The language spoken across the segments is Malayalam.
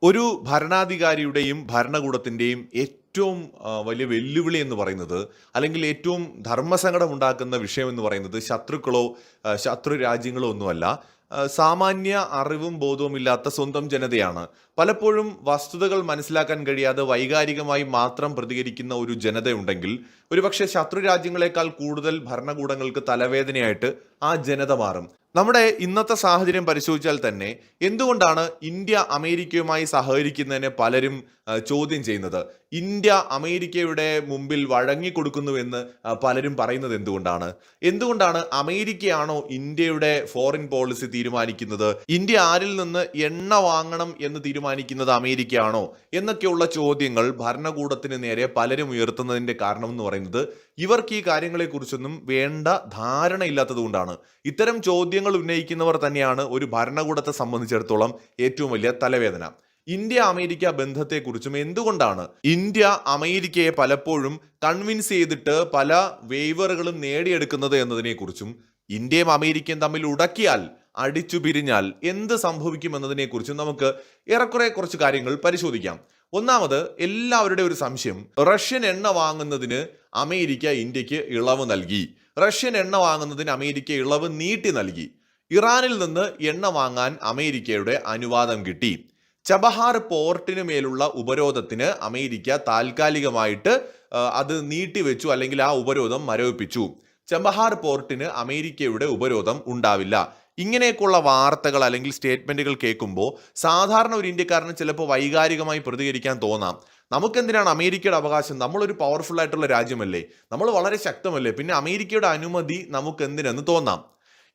ഒരു ഭരണാധികാരിയുടെയും ഭരണകൂടത്തിൻ്റെയും ഏറ്റവും വലിയ വെല്ലുവിളി എന്ന് പറയുന്നത്, അല്ലെങ്കിൽ ഏറ്റവും ധർമ്മസങ്കടം ഉണ്ടാക്കുന്ന വിഷയം എന്ന് പറയുന്നത് ശത്രുക്കളോ ശത്രു രാജ്യങ്ങളോ ഒന്നുമല്ല. സാമാന്യ അറിവും ബോധവും ഇല്ലാത്ത സ്വന്തം ജനതയാണ്. പലപ്പോഴും വസ്തുതകൾ മനസ്സിലാക്കാൻ കഴിയാതെ വൈകാരികമായി മാത്രം പ്രതികരിക്കുന്ന ഒരു ജനതയുണ്ടെങ്കിൽ ഒരുപക്ഷെ ശത്രു രാജ്യങ്ങളെക്കാൾ കൂടുതൽ ഭരണകൂടങ്ങൾക്ക് തലവേദനയായിട്ട് ആ ജനത മാറും. നമ്മുടെ ഇന്നത്തെ സാഹചര്യം പരിശോധിച്ചാൽ തന്നെ എന്തുകൊണ്ടാണ് ഇന്ത്യ അമേരിക്കയുമായി സഹകരിക്കുന്നതിനെ പലരും ചോദ്യം ചെയ്യുന്നത്? ഇന്ത്യ അമേരിക്കയുടെ മുമ്പിൽ വഴങ്ങിക്കൊടുക്കുന്നുവെന്ന് പലരും പറയുന്നത് എന്തുകൊണ്ടാണ് അമേരിക്കയാണോ ഇന്ത്യയുടെ ഫോറിൻ പോളിസി തീരുമാനിക്കുന്നത്? ഇന്ത്യ ആരിൽ നിന്ന് എണ്ണ വാങ്ങണം എന്ന് തീരുമാനിക്കുന്നത് അമേരിക്കയാണോ എന്നൊക്കെയുള്ള ചോദ്യങ്ങൾ ഭരണകൂടത്തിന് നേരെ പലരും ഉയർത്തുന്നതിന്റെ കാരണം എന്ന് പറയുന്നത് ഇവർക്ക് ഈ കാര്യങ്ങളെക്കുറിച്ചൊന്നും വേണ്ട ധാരണയില്ലാത്തത് കൊണ്ടാണ്. ഇത്തരം ചോദ്യങ്ങൾ ഉന്നയിക്കുന്നവർ തന്നെയാണ് ഒരു ഭരണകൂടത്തെ സംബന്ധിച്ചിടത്തോളം ഏറ്റവും വലിയ തലവേദന. ഇന്ത്യ അമേരിക്ക ബന്ധത്തെക്കുറിച്ചും എന്തുകൊണ്ടാണ് ഇന്ത്യ അമേരിക്കയെ പലപ്പോഴും കൺവിൻസ് ചെയ്തിട്ട് പല വേവറുകളും നേടിയെടുക്കുന്നത് എന്നതിനെക്കുറിച്ചും, ഇന്ത്യയും അമേരിക്കയും തമ്മിൽ ഉടക്കിയാൽ, അടിച്ചു പിരിഞ്ഞാൽ എന്ത് സംഭവിക്കും എന്നതിനെക്കുറിച്ചും നമുക്ക് ഏറെക്കുറെ കുറച്ച് കാര്യങ്ങൾ പരിശോധിക്കാം. ഒന്നാമത്, എല്ലാവരുടെ ഒരു സംശയം, റഷ്യൻ എണ്ണ വാങ്ങുന്നതിന് അമേരിക്ക ഇന്ത്യക്ക് ഇളവ് നൽകി, റഷ്യൻ എണ്ണ വാങ്ങുന്നതിന് അമേരിക്ക ഇളവ് നീട്ടി നൽകി, ഇറാനിൽ നിന്ന് എണ്ണ വാങ്ങാൻ അമേരിക്കയുടെ അനുവാദം കിട്ടി, ചബഹാർ പോർട്ടിന് മേലുള്ള ഉപരോധത്തിന് അമേരിക്ക താൽക്കാലികമായിട്ട് അത് നീട്ടിവെച്ചു, അല്ലെങ്കിൽ ആ ഉപരോധം മരവിപ്പിച്ചു, ചബഹാർ പോർട്ടിന് അമേരിക്കയുടെ ഉപരോധം ഉണ്ടാവില്ല. ഇങ്ങനെയൊക്കെയുള്ള വാർത്തകൾ അല്ലെങ്കിൽ സ്റ്റേറ്റ്മെന്റുകൾ കേൾക്കുമ്പോൾ സാധാരണ ഒരു ഇന്ത്യക്കാരന് ചിലപ്പോൾ വൈകാരികമായി പ്രതികരിക്കാൻ തോന്നാം. നമുക്കെന്തിനാണ് അമേരിക്കയുടെ അവകാശം? നമ്മളൊരു പവർഫുൾ ആയിട്ടുള്ള രാജ്യമല്ലേ, നമ്മൾ വളരെ ശക്തമല്ലേ, പിന്നെ അമേരിക്കയുടെ അനുമതി നമുക്ക് എന്തിനെന്ന് തോന്നാം.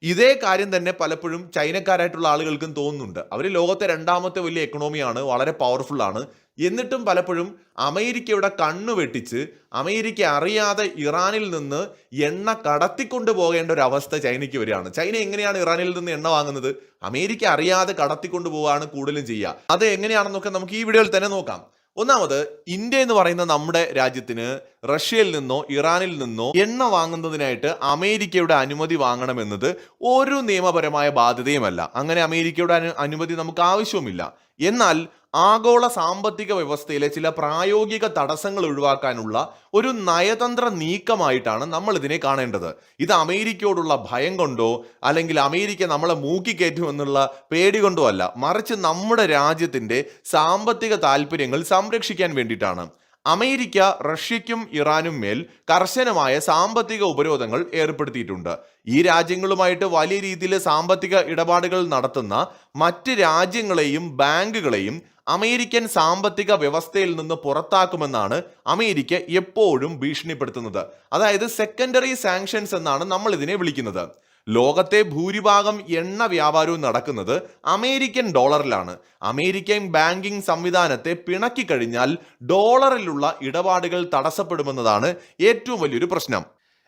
ഇതേ കാര്യം തന്നെ പലപ്പോഴും ചൈനക്കാരായിട്ടുള്ള ആളുകൾക്കും തോന്നുന്നുണ്ട്. അവർ ലോകത്തെ രണ്ടാമത്തെ വലിയ എക്കണോമിയാണ്, വളരെ പവർഫുൾ ആണ്. എന്നിട്ടും പലപ്പോഴും അമേരിക്കയുടെ കണ്ണു വെട്ടിച്ച് അമേരിക്ക അറിയാതെ ഇറാനിൽ നിന്ന് എണ്ണ കടത്തിക്കൊണ്ടു പോകേണ്ട ഒരു അവസ്ഥ ചൈനയ്ക്ക് വരികയാണ്. ചൈന എങ്ങനെയാണ് ഇറാനിൽ നിന്ന് എണ്ണ വാങ്ങുന്നത്? അമേരിക്ക അറിയാതെ കടത്തിക്കൊണ്ടു പോവുകയാണ് കൂടുതലും ചെയ്യുക. അത് എങ്ങനെയാണെന്നൊക്കെ നമുക്ക് ഈ വീഡിയോയിൽ തന്നെ നോക്കാം. ഒന്നാമത്, ഇന്ത്യ എന്ന് പറയുന്ന നമ്മുടെ രാജ്യത്തിന് റഷ്യയിൽ നിന്നോ ഇറാനിൽ നിന്നോ എണ്ണ വാങ്ങുന്നതിനായിട്ട് അമേരിക്കയുടെ അനുമതി വാങ്ങണമെന്നത് ഒരു നിയമപരമായ ബാധ്യതയുമല്ല. അങ്ങനെ അമേരിക്കയുടെ അനുമതി നമുക്ക് ആവശ്യവുമില്ല. എന്നാൽ ആഗോള സാമ്പത്തിക വ്യവസ്ഥയിലെ ചില പ്രായോഗിക തടസ്സങ്ങൾ ഒഴിവാക്കാനുള്ള ഒരു നയതന്ത്ര നീക്കമായിട്ടാണ് നമ്മൾ ഇതിനെ കാണേണ്ടത്. ഇത് അമേരിക്കയോടുള്ള ഭയം കൊണ്ടോ അല്ലെങ്കിൽ അമേരിക്ക നമ്മളെ മൂക്കിക്കയറ്റുമെന്നുള്ള പേടി കൊണ്ടോ അല്ല, മറിച്ച് നമ്മുടെ രാജ്യത്തിന്റെ സാമ്പത്തിക താല്പര്യങ്ങൾ സംരക്ഷിക്കാൻ വേണ്ടിയിട്ടാണ്. അമേരിക്ക റഷ്യയ്ക്കും ഇറാനും മേൽ കർശനമായ സാമ്പത്തിക ഉപരോധങ്ങൾ ഏർപ്പെടുത്തിയിട്ടുണ്ട്. ഈ രാജ്യങ്ങളുമായിട്ട് വലിയ രീതിയിൽ സാമ്പത്തിക ഇടപാടുകൾ നടത്തുന്ന മറ്റ് രാജ്യങ്ങളെയും ബാങ്കുകളെയും അമേരിക്കൻ സാമ്പത്തിക വ്യവസ്ഥയിൽ നിന്ന് പുറത്താക്കുമെന്നാണ് അമേരിക്ക എപ്പോഴും ഭീഷണിപ്പെടുത്തുന്നത്. അതായത് സെക്കൻഡറി സാങ്ഷൻസ് എന്നാണ് നമ്മൾ ഇതിനെ വിളിക്കുന്നത്. ലോകത്തെ ഭൂരിഭാഗം എണ്ണ വ്യാപാരവും നടക്കുന്നത് അമേരിക്കൻ ഡോളറിലാണ്. അമേരിക്കൻ ബാങ്കിംഗ് സംവിധാനത്തെ പിണക്കി കഴിഞ്ഞാൽ ഡോളറിലുള്ള ഇടപാടുകൾ തടസ്സപ്പെടുമെന്നതാണ് ഏറ്റവും വലിയൊരു പ്രശ്നം.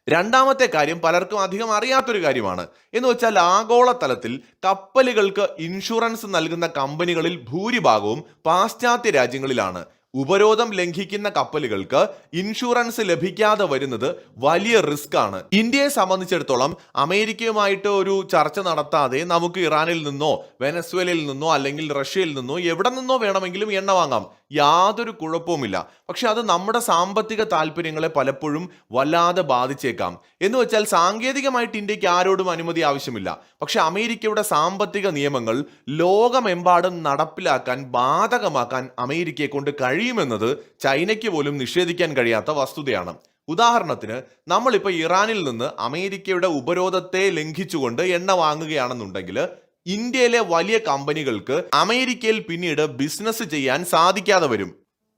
രണ്ടാമത്തെ കാര്യം പലർക്കും അധികം അറിയാത്തൊരു കാര്യമാണ്. എന്ന് വെച്ചാൽ ആഗോളതലത്തിൽ കപ്പലുകൾക്ക് ഇൻഷുറൻസ് നൽകുന്ന കമ്പനികളിൽ ഭൂരിഭാഗവും പാശ്ചാത്യ രാജ്യങ്ങളിലാണ്. ഉപരോധം ലംഘിക്കുന്ന കപ്പലുകൾക്ക് ഇൻഷുറൻസ് ലഭിക്കാതെ വരുന്നത് വലിയ റിസ്ക് ആണ്. ഇന്ത്യയെ സംബന്ധിച്ചിടത്തോളം അമേരിക്കയുമായിട്ട് ഒരു ചർച്ച നടത്താതെ നമുക്ക് ഇറാനിൽ നിന്നോ വെനസ്വേലയിൽ നിന്നോ അല്ലെങ്കിൽ റഷ്യയിൽ നിന്നോ എവിടെ നിന്നോ വേണമെങ്കിലും എണ്ണ വാങ്ങാം, യാതൊരു കുഴപ്പവുമില്ല. പക്ഷെ അത് നമ്മുടെ സാമ്പത്തിക താല്പര്യങ്ങളെ പലപ്പോഴും വല്ലാതെ ബാധിച്ചേക്കാം. എന്ന് വെച്ചാൽ സാങ്കേതികമായിട്ട് ഇന്ത്യക്ക് ആരോടും അനുമതി ആവശ്യമില്ല. പക്ഷെ അമേരിക്കയുടെ സാമ്പത്തിക നിയമങ്ങൾ ലോകമെമ്പാടും നടപ്പിലാക്കാൻ, ബാധകമാക്കാൻ അമേരിക്കയെ കൊണ്ട് കഴിയുമെന്നത് ചൈനയ്ക്ക് പോലും നിഷേധിക്കാൻ കഴിയാത്ത വസ്തുതയാണ്. ഉദാഹരണത്തിന്, നമ്മളിപ്പോൾ ഇറാനിൽ നിന്ന് അമേരിക്കയുടെ ഉപരോധത്തെ ലംഘിച്ചുകൊണ്ട് എണ്ണ വാങ്ങുകയാണെന്നുണ്ടെങ്കിൽ ഇന്ത്യയിലെ വലിയ കമ്പനികൾക്ക് അമേരിക്കയിൽ പിന്നീട് ബിസിനസ് ചെയ്യാൻ സാധിക്കാതെ വരും.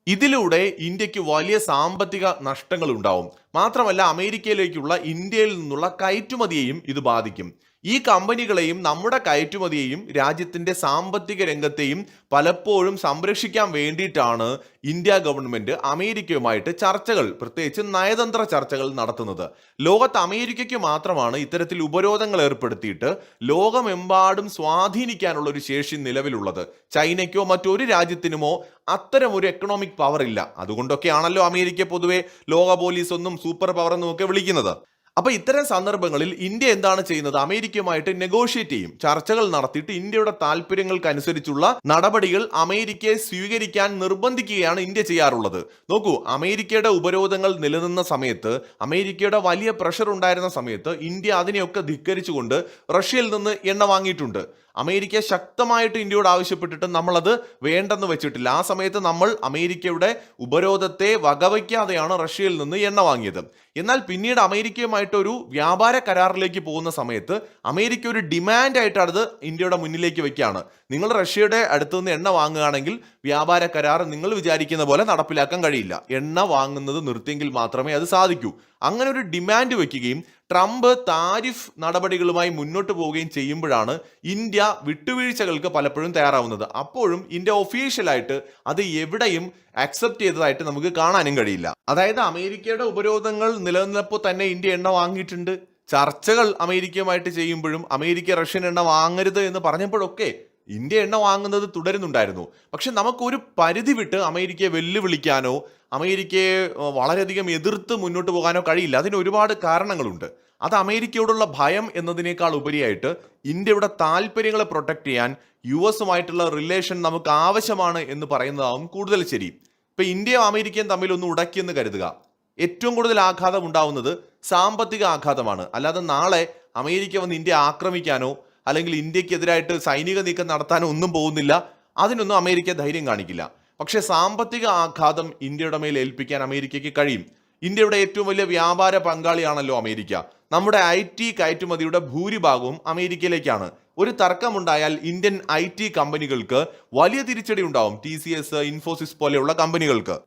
ഇതിലൂടെ ഇന്ത്യക്ക് വലിയ സാമ്പത്തിക നഷ്ടങ്ങൾ ഉണ്ടാവും. മാത്രമല്ല, അമേരിക്കയിലേക്കുള്ള ഇന്ത്യയിൽ നിന്നുള്ള കയറ്റുമതിയെയും ഇത് ബാധിക്കും. ഈ കമ്പനികളെയും നമ്മുടെ കയറ്റുമതിയെയും രാജ്യത്തിന്റെ സാമ്പത്തിക രംഗത്തെയും പലപ്പോഴും സംരക്ഷിക്കാൻ വേണ്ടിയിട്ടാണ് ഇന്ത്യ ഗവൺമെന്റ് അമേരിക്കയുമായിട്ട് ചർച്ചകൾ, പ്രത്യേകിച്ച് നയതന്ത്ര ചർച്ചകൾ നടത്തുന്നത്. ലോകത്ത് അമേരിക്കയ്ക്ക് മാത്രമാണ് ഇത്തരത്തിൽ ഉപരോധങ്ങൾ ഏർപ്പെടുത്തിയിട്ട് ലോകമെമ്പാടും സ്വാധീനിക്കാനുള്ള ഒരു ശേഷി നിലവിലുള്ളത്. ചൈനയ്ക്കോ മറ്റൊരു രാജ്യത്തിനുമോ അത്തരം ഒരു എക്കണോമിക് പവർ ഇല്ല. അതുകൊണ്ടൊക്കെയാണല്ലോ അമേരിക്ക പൊതുവെ ലോക പോലീസ് ഒന്നും സൂപ്പർ പവർ എന്നും ഒക്കെ വിളിക്കുന്നത്. അപ്പൊ ഇത്തരം സന്ദർഭങ്ങളിൽ ഇന്ത്യ എന്താണ് ചെയ്യുന്നത്? അമേരിക്കയുമായിട്ട് നെഗോഷിയേറ്റ് ചെയ്യും, ചർച്ചകൾ നടത്തിയിട്ട് ഇന്ത്യയുടെ താല്പര്യങ്ങൾക്കനുസരിച്ചുള്ള നടപടികൾ അമേരിക്കയെ സ്വീകരിക്കാൻ നിർബന്ധിക്കുകയാണ് ഇന്ത്യ ചെയ്യാറുള്ളത്. നോക്കൂ, അമേരിക്കയുടെ ഉപരോധങ്ങൾ നിലനിന്ന സമയത്ത്, അമേരിക്കയുടെ വലിയ പ്രഷർ ഉണ്ടായിരുന്ന സമയത്ത് ഇന്ത്യ അതിനെയൊക്കെ ധിക്കരിച്ചുകൊണ്ട് റഷ്യയിൽ നിന്ന് എണ്ണ വാങ്ങിയിട്ടുണ്ട്. അമേരിക്ക ശക്തമായിട്ട് ഇന്ത്യയോട് ആവശ്യപ്പെട്ടിട്ട് നമ്മളത് വേണ്ടെന്ന് വെച്ചിട്ടില്ല. ആ സമയത്ത് നമ്മൾ അമേരിക്കയുടെ ഉപരോധത്തെ വകവയ്ക്കാതെയാണ് റഷ്യയിൽ നിന്ന് എണ്ണ വാങ്ങിയത്. എന്നാൽ പിന്നീട് അമേരിക്കയുമായിട്ടൊരു വ്യാപാര കരാറിലേക്ക് പോകുന്ന സമയത്ത് അമേരിക്ക ഒരു ഡിമാൻഡായിട്ട് അത് ഇന്ത്യയുടെ മുന്നിലേക്ക് വെക്കുകയാണ്. നിങ്ങൾ റഷ്യയുടെ അടുത്തു നിന്ന് എണ്ണ വാങ്ങുകയാണെങ്കിൽ വ്യാപാര കരാർ നിങ്ങൾ വിചാരിക്കുന്ന പോലെ നടപ്പിലാക്കാൻ കഴിയില്ല, എണ്ണ വാങ്ങുന്നത് നിർത്തിയെങ്കിൽ മാത്രമേ അത് സാധിക്കൂ. അങ്ങനെ ഒരു ഡിമാൻഡ് വെക്കുകയും ട്രംപ് താരിഫ് നടപടികളുമായി മുന്നോട്ട് പോവുകയും ചെയ്യുമ്പോഴാണ് ഇന്ത്യ വിട്ടുവീഴ്ചകൾക്ക് പലപ്പോഴും തയ്യാറാവുന്നത്. അപ്പോഴും ഇന്ത്യ ഒഫീഷ്യലായിട്ട് അത് എവിടെയും അക്സെപ്റ്റ് ചെയ്തതായിട്ട് നമുക്ക് കാണാനും കഴിയില്ല. അതായത് അമേരിക്കയുടെ ഉപരോധങ്ങൾ നിലനിന്നപ്പോൾ തന്നെ ഇന്ത്യ എണ്ണ വാങ്ങിയിട്ടുണ്ട്. ചർച്ചകൾ അമേരിക്കയുമായിട്ട് ചെയ്യുമ്പോഴും അമേരിക്ക റഷ്യൻ എണ്ണ വാങ്ങരുത് എന്ന് പറഞ്ഞപ്പോഴൊക്കെ ഇന്ത്യ എണ്ണ വാങ്ങുന്നത് തുടരുന്നുണ്ടായിരുന്നു. പക്ഷെ നമുക്കൊരു പരിധി വിട്ട് അമേരിക്കയെ വെല്ലുവിളിക്കാനോ അമേരിക്കയെ വളരെയധികം എതിർത്ത് മുന്നോട്ട് പോകാനോ കഴിയില്ല. അതിന് ഒരുപാട് കാരണങ്ങളുണ്ട്. അത് അമേരിക്കയോടുള്ള ഭയം എന്നതിനേക്കാൾ ഉപരിയായിട്ട് ഇന്ത്യയുടെ താല്പര്യങ്ങളെ പ്രൊട്ടക്ട് ചെയ്യാൻ US-ഉമായിട്ടുള്ള റിലേഷൻ നമുക്ക് ആവശ്യമാണ് എന്ന് പറയുന്നതാവും കൂടുതൽ ശരി. ഇപ്പൊ ഇന്ത്യയും അമേരിക്കയും തമ്മിൽ ഒന്ന് ഉടക്കിയെന്ന് കരുതുക, ഏറ്റവും കൂടുതൽ ആഘാതം ഉണ്ടാവുന്നത് സാമ്പത്തിക ആഘാതമാണ്. അല്ലാതെ നാളെ അമേരിക്ക വന്ന് ഇന്ത്യ ആക്രമിക്കാനോ അല്ലെങ്കിൽ ഇന്ത്യക്കെതിരായിട്ട് സൈനിക നീക്കം നടത്താനോ ഒന്നും പോകുന്നില്ല. അതിനൊന്നും അമേരിക്ക ധൈര്യം കാണിക്കില്ല. പക്ഷെ സാമ്പത്തിക ആഘാതം ഇന്ത്യയുടെ മേൽ ഏൽപ്പിക്കാൻ അമേരിക്കയ്ക്ക് കഴിയും. ഇന്ത്യയുടെ ഏറ്റവും വലിയ വ്യാപാര പങ്കാളിയാണല്ലോ അമേരിക്ക. നമ്മുടെ IT കയറ്റുമതിയുടെ ഭൂരിഭാഗവും അമേരിക്കയിലേക്കാണ്. ഒരു തർക്കമുണ്ടായാൽ ഇന്ത്യൻ IT കമ്പനികൾക്ക് വലിയ തിരിച്ചടി ഉണ്ടാവും. TCS, ഇൻഫോസിസ് പോലെയുള്ള കമ്പനികൾക്ക്.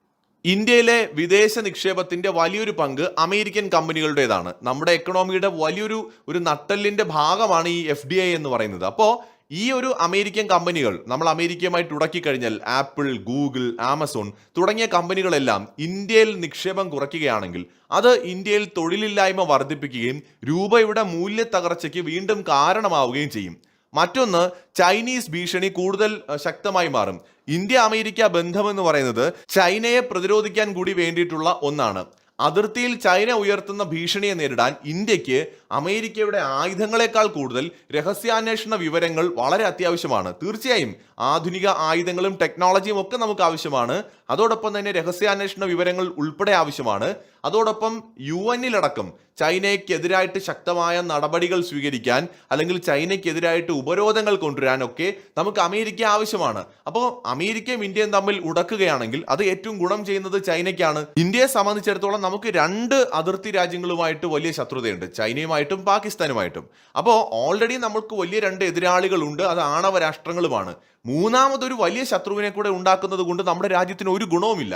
ഇന്ത്യയിലെ വിദേശ നിക്ഷേപത്തിന്റെ വലിയൊരു പങ്ക് അമേരിക്കൻ കമ്പനികളുടേതാണ്. നമ്മുടെ എക്കണോമിയുടെ വലിയൊരു നട്ടെല്ലിന്റെ ഭാഗമാണ് ഈ FDI എന്ന് പറയുന്നത്. അപ്പോൾ ഈ ഒരു അമേരിക്കൻ കമ്പനികൾ നമ്മൾ അമേരിക്കയുമായിട്ട് ഉടക്കിക്കഴിഞ്ഞാൽ ആപ്പിൾ, ഗൂഗിൾ, ആമസോൺ തുടങ്ങിയ കമ്പനികളെല്ലാം ഇന്ത്യയിൽ നിക്ഷേപം കുറയ്ക്കുകയാണെങ്കിൽ അത് ഇന്ത്യയിൽ തൊഴിലില്ലായ്മ വർദ്ധിപ്പിക്കുകയും രൂപയുടെ മൂല്യത്തകർച്ചയ്ക്ക് വീണ്ടും കാരണമാവുകയും ചെയ്യും. മറ്റൊന്ന്, ചൈനീസ് ഭീഷണി കൂടുതൽ ശക്തമായി മാറും. ഇന്ത്യ അമേരിക്ക ബന്ധം എന്ന് പറയുന്നത് ചൈനയെ പ്രതിരോധിക്കാൻ കൂടി വേണ്ടിയിട്ടുള്ള ഒന്നാണ്. അതിർത്തിയിൽ ചൈന ഉയർത്തുന്ന ഭീഷണിയെ നേരിടാൻ ഇന്ത്യക്ക് അമേരിക്കയുടെ ആയുധങ്ങളെക്കാൾ കൂടുതൽ രഹസ്യാന്വേഷണ വിവരങ്ങൾ വളരെ അത്യാവശ്യമാണ്. തീർച്ചയായും ആധുനിക ആയുധങ്ങളും ടെക്നോളജിയും ഒക്കെ നമുക്ക് ആവശ്യമാണ്. അതോടൊപ്പം തന്നെ രഹസ്യാന്വേഷണ വിവരങ്ങൾ ഉൾപ്പെടെ ആവശ്യമാണ്. അതോടൊപ്പം UN-ലടക്കം ചൈനയ്ക്കെതിരായിട്ട് ശക്തമായ നടപടികൾ സ്വീകരിക്കാൻ അല്ലെങ്കിൽ ചൈനയ്ക്കെതിരായിട്ട് ഉപരോധങ്ങൾ കൊണ്ടുവരാനൊക്കെ നമുക്ക് അമേരിക്ക ആവശ്യമാണ്. അപ്പോൾ അമേരിക്കയും ഇന്ത്യയും തമ്മിൽ ഉടക്കുകയാണെങ്കിൽ അത് ഏറ്റവും ഗുണം ചെയ്യുന്നത് ചൈനയ്ക്കാണ്. ഇന്ത്യയെ സംബന്ധിച്ചിടത്തോളം നമുക്ക് രണ്ട് അതിർത്തി രാജ്യങ്ങളുമായിട്ട് വലിയ ശത്രുതയുണ്ട്, ചൈനയുമായിട്ടും പാകിസ്ഥാനുമായിട്ടും. അപ്പോൾ ഓൾറെഡി നമുക്ക് വലിയ രണ്ട് എതിരാളികളുണ്ട്, അത് ആണവ രാഷ്ട്രങ്ങളുമാണ്. മൂന്നാമതൊരു വലിയ ശത്രുവിനെ കൂടെ ഉണ്ടാക്കുന്നത് കൊണ്ട് നമ്മുടെ രാജ്യത്തിന് ഒരു ഗുണവുമില്ല.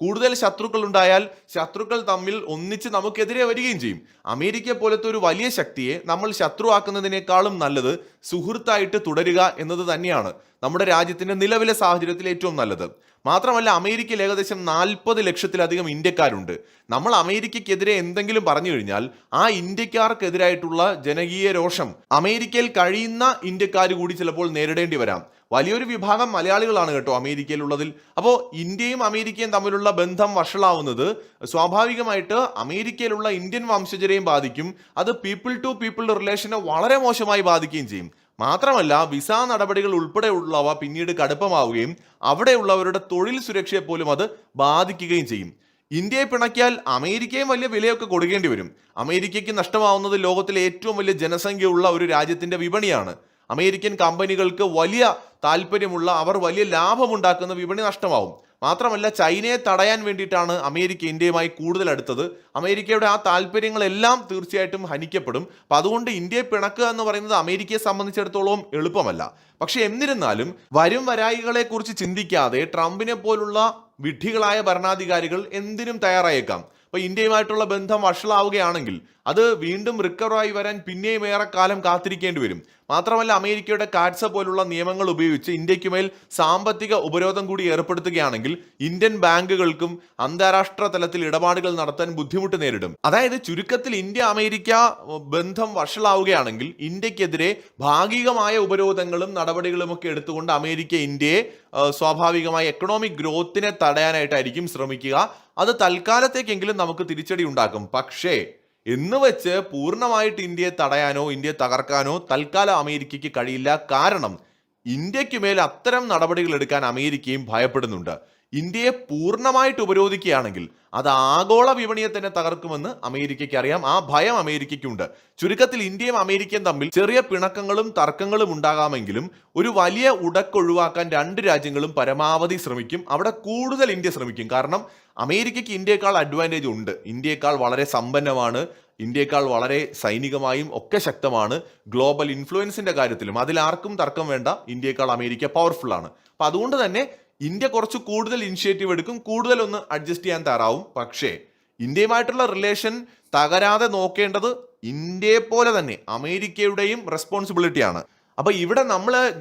കൂടുതൽ ശത്രുക്കൾ ഉണ്ടായാൽ ശത്രുക്കൾ തമ്മിൽ ഒന്നിച്ച് നമുക്കെതിരെ വരികയും ചെയ്യും. അമേരിക്ക പോലത്തെ ഒരു വലിയ ശക്തിയെ നമ്മൾ ശത്രുവാക്കുന്നതിനേക്കാളും നല്ലത് സുഹൃത്തായിട്ട് തുടരുക എന്നത് തന്നെയാണ് നമ്മുടെ രാജ്യത്തിന്റെ നിലവിലെ സാഹചര്യത്തിൽ ഏറ്റവും നല്ലത്. മാത്രമല്ല, അമേരിക്കയിൽ ഏകദേശം 40 ലക്ഷത്തിലധികം ഇന്ത്യക്കാരുണ്ട്. നമ്മൾ അമേരിക്കയ്ക്കെതിരെ എന്തെങ്കിലും പറഞ്ഞു കഴിഞ്ഞാൽ ആ ഇന്ത്യക്കാർക്കെതിരായിട്ടുള്ള ജനകീയ രോഷം അമേരിക്കയിൽ കഴിയുന്ന ഇന്ത്യക്കാർ കൂടി ചിലപ്പോൾ നേരിടേണ്ടി വരാം. വലിയൊരു വിഭാഗം മലയാളികളാണ് കേട്ടോ അമേരിക്കയിലുള്ളതിൽ. അപ്പോൾ ഇന്ത്യയും അമേരിക്കയും തമ്മിലുള്ള ബന്ധം വഷളാവുന്നത് സ്വാഭാവികമായിട്ട് അമേരിക്കയിലുള്ള ഇന്ത്യൻ വംശജരെയും ബാധിക്കും. അത് പീപ്പിൾ ടു പീപ്പിൾ റിലേഷനെ വളരെ മോശമായി ബാധിക്കുകയും ചെയ്യും. മാത്രമല്ല, വിസ നടപടികൾ ഉൾപ്പെടെയുള്ളവ പിന്നീട് കടുപ്പമാവുകയും അവിടെയുള്ളവരുടെ തൊഴിൽ സുരക്ഷയെ പോലും അത് ബാധിക്കുകയും ചെയ്യും. ഇന്ത്യയെ പിണക്കിയാൽ അമേരിക്കയും വലിയ വിലയൊക്കെ കൊടുക്കേണ്ടി വരും. അമേരിക്കയ്ക്ക് നഷ്ടമാവുന്നത് ലോകത്തിലെ ഏറ്റവും വലിയ ജനസംഖ്യയുള്ള ഒരു രാജ്യത്തിന്റെ വിപണിയാണ്. അമേരിക്കൻ കമ്പനികൾക്ക് വലിയ താല്പര്യമുള്ള, അവർ വലിയ ലാഭമുണ്ടാക്കുന്ന വിപണി നഷ്ടമാവും. മാത്രമല്ല, ചൈനയെ തടയാൻ വേണ്ടിയിട്ടാണ് അമേരിക്ക ഇന്ത്യയുമായി കൂടുതൽ അടുത്തത്. അമേരിക്കയുടെ ആ താല്പര്യങ്ങളെല്ലാം തീർച്ചയായിട്ടും ഹനിക്കപ്പെടും. അപ്പം അതുകൊണ്ട് ഇന്ത്യയെ പിണക്കുക എന്ന് പറയുന്നത് അമേരിക്കയെ സംബന്ധിച്ചിടത്തോളം എളുപ്പമല്ല. പക്ഷെ എന്നിരുന്നാലും വരും വരായികളെ കുറിച്ച് ചിന്തിക്കാതെ ട്രംപിനെ പോലുള്ള വിഡ്ഢികളായ ഭരണാധികാരികൾ എന്തിനും തയ്യാറായേക്കാം. അപ്പൊ ഇന്ത്യയുമായിട്ടുള്ള ബന്ധം വഷളാവുകയാണെങ്കിൽ അത് വീണ്ടും റിക്കവറായി വരാൻ പിന്നെയും ഏറെക്കാലം കാത്തിരിക്കേണ്ടി വരും. മാത്രമല്ല, അമേരിക്കയുടെ കാറ്റ്സ പോലുള്ള നിയമങ്ങൾ ഉപയോഗിച്ച് ഇന്ത്യക്കുമേൽ സാമ്പത്തിക ഉപരോധം കൂടി ഏർപ്പെടുത്തുകയാണെങ്കിൽ ഇന്ത്യൻ ബാങ്കുകൾക്കും അന്താരാഷ്ട്ര തലത്തിൽ ഇടപാടുകൾ നടത്താൻ ബുദ്ധിമുട്ട് നേരിടും. അതായത് ചുരുക്കത്തിൽ ഇന്ത്യ അമേരിക്ക ബന്ധം വഷളാവുകയാണെങ്കിൽ ഇന്ത്യക്കെതിരെ ഭാഗികമായ ഉപരോധങ്ങളും നടപടികളും ഒക്കെ എടുത്തുകൊണ്ട് അമേരിക്ക ഇന്ത്യയെ സ്വാഭാവികമായി എക്കണോമിക് ഗ്രോത്തിനെ തടയാനായിട്ടായിരിക്കും ശ്രമിക്കുക. അത് തൽക്കാലത്തേക്കെങ്കിലും നമുക്ക് തിരിച്ചടി ഉണ്ടാക്കും. പക്ഷേ എന്ന് വെച്ച് പൂർണ്ണമായിട്ട് ഇന്ത്യയെ തടയാനോ ഇന്ത്യയെ തകർക്കാനോ തൽക്കാലം അമേരിക്കയ്ക്ക് കഴിയില്ല. കാരണം ഇന്ത്യക്ക് മേൽ അത്തരം നടപടികൾ എടുക്കാൻ അമേരിക്കയും ഭയപ്പെടുന്നുണ്ട്. ഇന്ത്യയെ പൂർണ്ണമായിട്ട് ഉപരോധിക്കുകയാണെങ്കിൽ അത് ആഗോള വിപണിയെ തന്നെ തകർക്കുമെന്ന് അമേരിക്കയ്ക്ക് അറിയാം. ആ ഭയം അമേരിക്കയ്ക്കുണ്ട്. ചുരുക്കത്തിൽ ഇന്ത്യയും അമേരിക്കയും തമ്മിൽ ചെറിയ പിണക്കങ്ങളും തർക്കങ്ങളും ഉണ്ടാകാമെങ്കിലും ഒരു വലിയ ഉടക്കൊഴിവാക്കാൻ രണ്ട് രാജ്യങ്ങളും പരമാവധി ശ്രമിക്കും. അവിടെ കൂടുതൽ ഇന്ത്യ ശ്രമിക്കും. കാരണം അമേരിക്കയ്ക്ക് ഇന്ത്യയെക്കാൾ അഡ്വാൻറ്റേജ് ഉണ്ട്. ഇന്ത്യയെക്കാൾ വളരെ സമ്പന്നമാണ്, ഇന്ത്യയെക്കാൾ വളരെ സൈനികമായും ഒക്കെ ശക്തമാണ്. ഗ്ലോബൽ ഇൻഫ്ലുവൻസിന്റെ കാര്യത്തിലും അതിലാർക്കും തർക്കം വേണ്ട, ഇന്ത്യയെക്കാൾ അമേരിക്ക പവർഫുൾ ആണ്. അപ്പൊ അതുകൊണ്ട് തന്നെ ഇന്ത്യ കുറച്ച് കൂടുതൽ ഇനിഷ്യേറ്റീവ് എടുക്കും, കൂടുതൽ ഒന്ന് അഡ്ജസ്റ്റ് ചെയ്യാൻ തയ്യാറാവും. പക്ഷേ ഇന്ത്യയുമായിട്ടുള്ള റിലേഷൻ തകരാതെ നോക്കേണ്ടത് ഇന്ത്യയെ പോലെ തന്നെ അമേരിക്കയുടെയും റെസ്പോൺസിബിലിറ്റിയാണ്. അപ്പൊ ഇവിടെ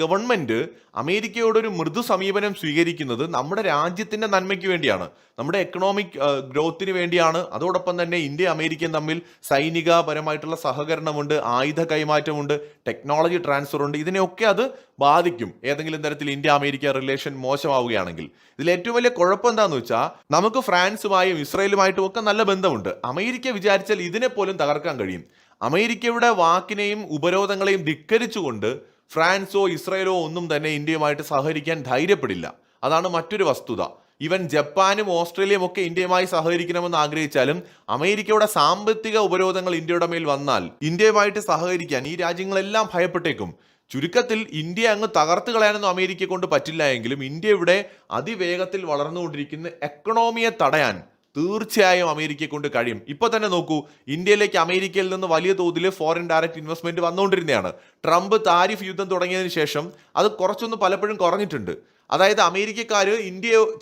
ഗവൺമെന്റ് അമേരിക്കയോടൊരു മൃദു സമീപനം സ്വീകരിക്കുന്നത് നമ്മുടെ രാജ്യത്തിന്റെ നന്മയ്ക്ക് വേണ്ടിയാണ്, നമ്മുടെ എക്കണോമിക് ഗ്രോത്തിന് വേണ്ടിയാണ്. അതോടൊപ്പം തന്നെ ഇന്ത്യ അമേരിക്കയും തമ്മിൽ സൈനികപരമായിട്ടുള്ള സഹകരണമുണ്ട്, ആയുധ കൈമാറ്റമുണ്ട്, ടെക്നോളജി ട്രാൻസ്ഫർ ഉണ്ട്. ഇതിനെയൊക്കെ അത് ബാധിക്കും ഏതെങ്കിലും തരത്തിൽ ഇന്ത്യ അമേരിക്ക റിലേഷൻ മോശമാവുകയാണെങ്കിൽ. ഇതിൽ ഏറ്റവും വലിയ കുഴപ്പം എന്താണെന്ന് വെച്ചാൽ നമുക്ക് ഫ്രാൻസുമായും ഇസ്രായേലുമായിട്ടും ഒക്കെ നല്ല ബന്ധമുണ്ട്. അമേരിക്ക വിചാരിച്ചാൽ ഇതിനെ പോലും തകർക്കാൻ കഴിയും. അമേരിക്കയുടെ വാക്കിനെയും ഉപരോധങ്ങളെയും ധിക്കരിച്ചുകൊണ്ട് ഫ്രാൻസോ ഇസ്രായേലോ ഒന്നും തന്നെ ഇന്ത്യയുമായിട്ട് സഹകരിക്കാൻ ധൈര്യപ്പെടില്ല. അതാണ് മറ്റൊരു വസ്തുത. ഈവൻ ജപ്പാനും ഓസ്ട്രേലിയയും ഒക്കെ ഇന്ത്യയുമായി സഹകരിക്കണമെന്ന് ആഗ്രഹിച്ചാലും അമേരിക്കയുടെ സാമ്പത്തിക ഉപരോധങ്ങൾ ഇന്ത്യയുടെ മേൽ വന്നാൽ ഇന്ത്യയുമായിട്ട് സഹകരിക്കാൻ ഈ രാജ്യങ്ങളെല്ലാം ഭയപ്പെട്ടേക്കും. ചുരുക്കത്തിൽ ഇന്ത്യ അങ്ങ് തകർത്ത് കളയാനൊന്നും അമേരിക്കയെ കൊണ്ട് പറ്റില്ല എങ്കിലും ഇന്ത്യയുടെ അതിവേഗത്തിൽ വളർന്നുകൊണ്ടിരിക്കുന്ന എക്കണോമിയെ തടയാൻ തീർച്ചയായും അമേരിക്കയെ കൊണ്ട് കഴിയും. ഇപ്പൊ തന്നെ നോക്കൂ, ഇന്ത്യയിലേക്ക് അമേരിക്കയിൽ നിന്ന് വലിയ തോതിൽ ഫോറിൻ ഡയറക്റ്റ് ഇൻവെസ്റ്റ്മെന്റ് വന്നുകൊണ്ടിരുന്നതാണ്. ട്രംപ് താരിഫ് യുദ്ധം തുടങ്ങിയതിനു ശേഷം അത് കുറച്ചൊന്ന് പലപ്പോഴും കുറഞ്ഞിട്ടുണ്ട്. അതായത് അമേരിക്കക്കാര്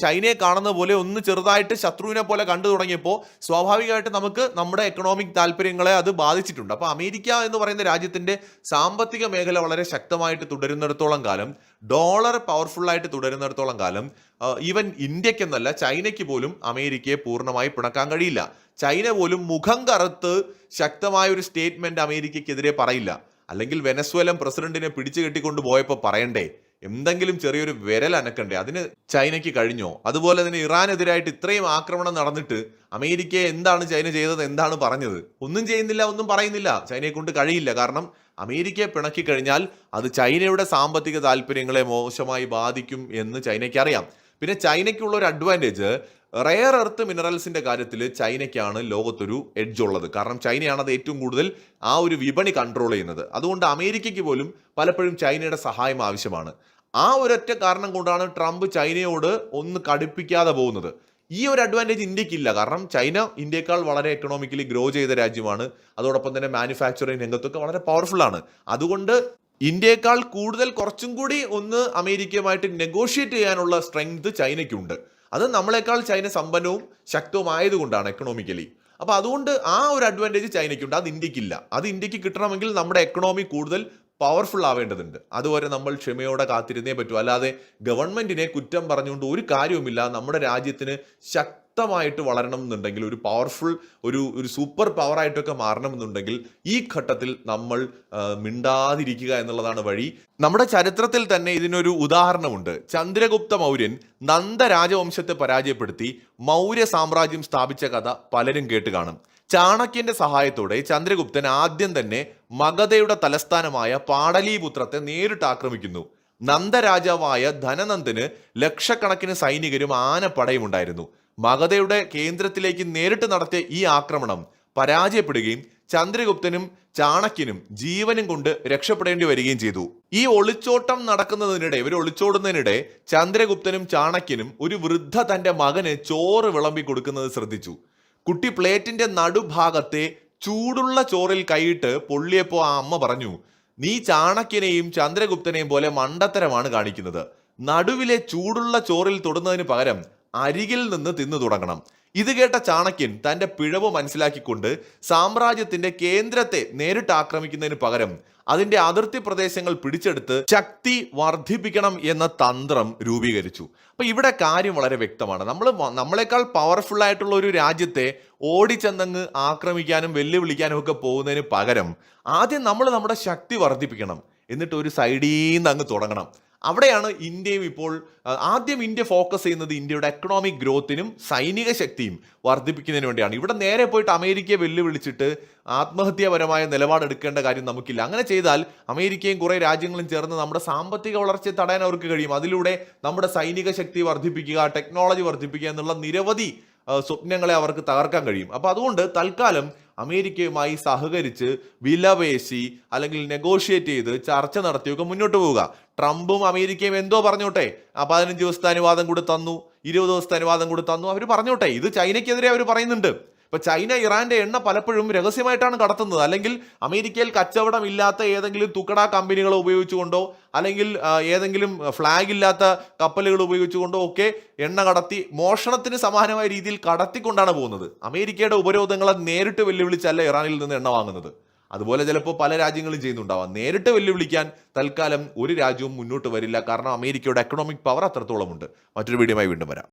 ചൈനയെ കാണുന്ന പോലെ ഒന്ന് ചെറുതായിട്ട് ശത്രുവിനെ പോലെ കണ്ടു തുടങ്ങിയപ്പോൾ സ്വാഭാവികമായിട്ട് നമുക്ക് നമ്മുടെ എക്കണോമിക് താല്പര്യങ്ങളെ അത് ബാധിച്ചിട്ടുണ്ട്. അപ്പൊ അമേരിക്ക എന്ന് പറയുന്ന രാജ്യത്തിന്റെ സാമ്പത്തിക മേഖല വളരെ ശക്തമായിട്ട് തുടരുന്നിടത്തോളം കാലം, ഡോളർ പവർഫുൾ ആയിട്ട് തുടരുന്നിടത്തോളം കാലം ഈവൻ ഇന്ത്യക്കെന്നല്ല ചൈനയ്ക്ക് പോലും അമേരിക്കയെ പൂർണ്ണമായി പിണക്കാൻ കഴിയില്ല. ചൈന പോലും മുഖം കറുത്ത് ശക്തമായ ഒരു സ്റ്റേറ്റ്മെന്റ് അമേരിക്കയ്ക്കെതിരെ പറയില്ല. അല്ലെങ്കിൽ വെനസ്വേലൻ പ്രസിഡന്റിനെ പിടിച്ചു കെട്ടിക്കൊണ്ട് പോയപ്പോൾ പറയണ്ടേ, എന്തെങ്കിലും ചെറിയൊരു വിരൽ അനക്കണ്ടേ? അതിന് ചൈനയ്ക്ക് കഴിഞ്ഞോ? അതുപോലെ തന്നെ ഇറാനെതിരായിട്ട് ഇത്രയും ആക്രമണം നടന്നിട്ട് അമേരിക്കയെ എന്താണ് ചൈന ചെയ്തത്, എന്താണ് പറഞ്ഞത്? ഒന്നും ചെയ്യുന്നില്ല, ഒന്നും പറയുന്നില്ല. ചൈനയെ കൊണ്ട് കഴിയില്ല. കാരണം അമേരിക്കയെ പിണക്കി കഴിഞ്ഞാൽ അത് ചൈനയുടെ സാമ്പത്തിക താല്പര്യങ്ങളെ മോശമായി ബാധിക്കും എന്ന് ചൈനയ്ക്ക് അറിയാം. പിന്നെ ചൈനയ്ക്കുള്ള ഒരു അഡ്വാൻറ്റേജ്, റെയർ എർത്ത് മിനറൽസിന്റെ കാര്യത്തിൽ ചൈനയ്ക്കാണ് ലോകത്തൊരു എഡ്ജ് ഉള്ളത്. കാരണം ചൈനയാണ് അത് ഏറ്റവും കൂടുതൽ ആ ഒരു വിപണി കൺട്രോൾ ചെയ്യുന്നത്. അതുകൊണ്ട് അമേരിക്കയ്ക്ക് പോലും പലപ്പോഴും ചൈനയുടെ സഹായം ആവശ്യമാണ്. ആ ഒരൊറ്റ കാരണം കൊണ്ടാണ് ട്രംപ് ചൈനയോട് ഒന്ന് കടുപ്പിക്കാതെ പോകുന്നത്. ഈ ഒരു അഡ്വാൻറ്റേജ് ഇന്ത്യക്കില്ല. കാരണം ചൈന ഇന്ത്യക്കാൾ വളരെ എക്കണോമിക്കലി ഗ്രോ ചെയ്ത രാജ്യമാണ്. അതോടൊപ്പം തന്നെ മാനുഫാക്ചറിങ് രംഗത്തൊക്കെ വളരെ പവർഫുൾ ആണ്. അതുകൊണ്ട് ഇന്ത്യയെക്കാൾ കൂടുതൽ കുറച്ചും കൂടി ഒന്ന് അമേരിക്കയുമായിട്ട് നെഗോഷിയേറ്റ് ചെയ്യാനുള്ള സ്ട്രെങ്ത് ചൈനയ്ക്കുണ്ട്. അത് നമ്മളെക്കാൾ ചൈന സമ്പന്നവും ശക്തവുമായതുകൊണ്ടാണ് എക്കണോമിക്കലി. അപ്പൊ അതുകൊണ്ട് ആ ഒരു അഡ്വാൻറ്റേജ് ചൈനയ്ക്കുണ്ട്, അത് ഇന്ത്യക്കില്ല. അത് ഇന്ത്യക്ക് കിട്ടണമെങ്കിൽ നമ്മുടെ എക്കണോമി കൂടുതൽ പവർഫുൾ ആവേണ്ടതുണ്ട്. അതുവരെ നമ്മൾ ക്ഷമയോടെ കാത്തിരുന്നേ പറ്റൂ. അല്ലാതെ ഗവൺമെന്റിനെ കുറ്റം പറഞ്ഞുകൊണ്ട് ഒരു കാര്യവുമില്ല. നമ്മുടെ രാജ്യത്തിന് ശക്തമായിട്ട് വളരണം എന്നുണ്ടെങ്കിൽ, ഒരു പവർഫുൾ ഒരു സൂപ്പർ പവറായിട്ടൊക്കെ മാറണമെന്നുണ്ടെങ്കിൽ ഈ ഘട്ടത്തിൽ നമ്മൾ മിണ്ടാതിരിക്കുക എന്നുള്ളതാണ് വഴി. നമ്മുടെ ചരിത്രത്തിൽ തന്നെ ഇതിനൊരു ഉദാഹരണമുണ്ട്. ചന്ദ്രഗുപ്ത മൗര്യൻ നന്ദ രാജവംശത്തെ പരാജയപ്പെടുത്തി മൗര്യ സാമ്രാജ്യം സ്ഥാപിച്ച കഥ പലരും കേട്ട് കാണും. ചാണക്യന്റെ സഹായത്തോടെ ചന്ദ്രഗുപ്തൻ ആദ്യം തന്നെ മഗധയുടെ തലസ്ഥാനമായ പാടലീപുത്രത്തെ നേരിട്ട് ആക്രമിക്കുന്നു. നന്ദരാജാവായ ധനനന്ദന് ലക്ഷക്കണക്കിന് സൈനികരും ആനപ്പടയും ഉണ്ടായിരുന്നു. മഗധയുടെ കേന്ദ്രത്തിലേക്ക് നേരിട്ട് നടത്തിയ ഈ ആക്രമണം പരാജയപ്പെടുകയും ചന്ദ്രഗുപ്തനും ചാണക്യനും ജീവനും കൊണ്ട് രക്ഷപ്പെടേണ്ടി വരികയും ചെയ്തു. ഈ ഒളിച്ചോട്ടം നടക്കുന്നതിനിടെ, ഇവർ ഒളിച്ചോടുന്നതിനിടെ ചന്ദ്രഗുപ്തനും ചാണക്യനും ഒരു വൃദ്ധ തന്റെ മകന് ചോറ് വിളമ്പി കൊടുക്കുന്നത് ശ്രദ്ധിച്ചു. കുട്ടി പ്ലേറ്റിന്റെ നടുഭാഗത്തെ ചൂടുള്ള ചോറിൽ കൈയിട്ട് പൊള്ളിയപ്പോ ആ അമ്മ പറഞ്ഞു, നീ ചാണക്യനെയും ചന്ദ്രഗുപ്തനെയും പോലെ മണ്ടത്തരമാണ് കാണിക്കുന്നത്. നടുവിലെ ചൂടുള്ള ചോറിൽ തൊടുന്നതിന് പകരം അരികിൽ നിന്ന് തിന്നു തുടങ്ങണം. ഇത് കേട്ട ചാണക്യൻ തന്റെ പിഴവ് മനസ്സിലാക്കിക്കൊണ്ട് സാമ്രാജ്യത്തിന്റെ കേന്ദ്രത്തെ നേരിട്ട് ആക്രമിക്കുന്നതിന് പകരം അതിന്റെ അതിർത്തി പ്രദേശങ്ങൾ പിടിച്ചെടുത്ത് ശക്തി വർദ്ധിപ്പിക്കണം എന്ന തന്ത്രം രൂപീകരിച്ചു. അപ്പൊ ഇവിടെ കാര്യം വളരെ വ്യക്തമാണ്. നമ്മളെക്കാൾ പവർഫുൾ ആയിട്ടുള്ള ഒരു രാജ്യത്തെ ഓടിച്ചെന്നങ്ങ് ആക്രമിക്കാനും വെല്ലുവിളിക്കാനും ഒക്കെ പോകുന്നതിന് പകരം ആദ്യം നമ്മൾ നമ്മുടെ ശക്തി വർദ്ധിപ്പിക്കണം. എന്നിട്ട് ഒരു സൈഡിൽ നിന്ന് അങ്ങ് തുടങ്ങണം. അവിടെയാണ് ഇന്ത്യയും ഇപ്പോൾ ആദ്യം ഇന്ത്യ ഫോക്കസ് ചെയ്യുന്നത് ഇന്ത്യയുടെ എക്കണോമിക് ഗ്രോത്തിനും സൈനിക ശക്തിയും വർദ്ധിപ്പിക്കുന്നതിന് വേണ്ടിയാണ്. ഇവിടെ നേരെ പോയിട്ട് അമേരിക്കയെ വെല്ലുവിളിച്ചിട്ട് ആത്മഹത്യാപരമായ നിലപാടെടുക്കേണ്ട കാര്യം നമുക്കില്ല. അങ്ങനെ ചെയ്താൽ അമേരിക്കയും കുറേ രാജ്യങ്ങളും ചേർന്ന് നമ്മുടെ സാമ്പത്തിക വളർച്ചയെ തടയാൻ അവർക്ക് കഴിയും. അതിലൂടെ നമ്മുടെ സൈനിക ശക്തി വർദ്ധിപ്പിക്കുക, ടെക്നോളജി വർദ്ധിപ്പിക്കുക എന്നുള്ള നിരവധി സ്വപ്നങ്ങളെ അവർക്ക് തകർക്കാൻ കഴിയും. അപ്പോൾ അതുകൊണ്ട് തൽക്കാലം അമേരിക്കയുമായി സഹകരിച്ച് വിലപേശി അല്ലെങ്കിൽ നെഗോഷിയേറ്റ് ചെയ്ത് ചർച്ച നടത്തിയൊക്കെ മുന്നോട്ട് പോവുക. ട്രംപും അമേരിക്കയും എന്തോ പറഞ്ഞോട്ടെ, 15 ദിവസത്തെ അനുവാദം കൂടി തന്നു, 20 ദിവസത്തെ അനുവാദം കൂടി തന്നു, അവർ പറഞ്ഞോട്ടെ. ഇത് ചൈനയ്ക്കെതിരെ അവർ പറയുന്നുണ്ട്. ഇപ്പൊ ചൈന ഇറാന്റെ എണ്ണ പലപ്പോഴും രഹസ്യമായിട്ടാണ് കടത്തുന്നത്, അല്ലെങ്കിൽ അമേരിക്കയിൽ കച്ചവടം ഇല്ലാത്ത ഏതെങ്കിലും തുക്കട കമ്പനികളെ ഉപയോഗിച്ചുകൊണ്ടോ അല്ലെങ്കിൽ ഏതെങ്കിലും ഫ്ലാഗ് ഇല്ലാത്ത കപ്പലുകൾ ഉപയോഗിച്ചുകൊണ്ടോ ഒക്കെ എണ്ണ കടത്തി മോഷണത്തിന് സമാനമായ രീതിയിൽ കടത്തിക്കൊണ്ടാണ് പോകുന്നത്. അമേരിക്കയുടെ ഉപരോധങ്ങളെ നേരിട്ട് വെല്ലുവിളിച്ചല്ല ഇറാനിൽ നിന്ന് എണ്ണ വാങ്ങുന്നത്. അതുപോലെ ചിലപ്പോൾ പല രാജ്യങ്ങളും ചെയ്യുന്നുണ്ടാവാം. നേരിട്ട് വെല്ലുവിളിക്കാൻ തൽക്കാലം ഒരു രാജ്യവും മുന്നോട്ട് വരില്ല. കാരണം അമേരിക്കയുടെ എക്കണോമിക് പവർ അത്രത്തോളമുണ്ട്. മറ്റൊരു വീഡിയോയുമായി വീണ്ടും വരാം.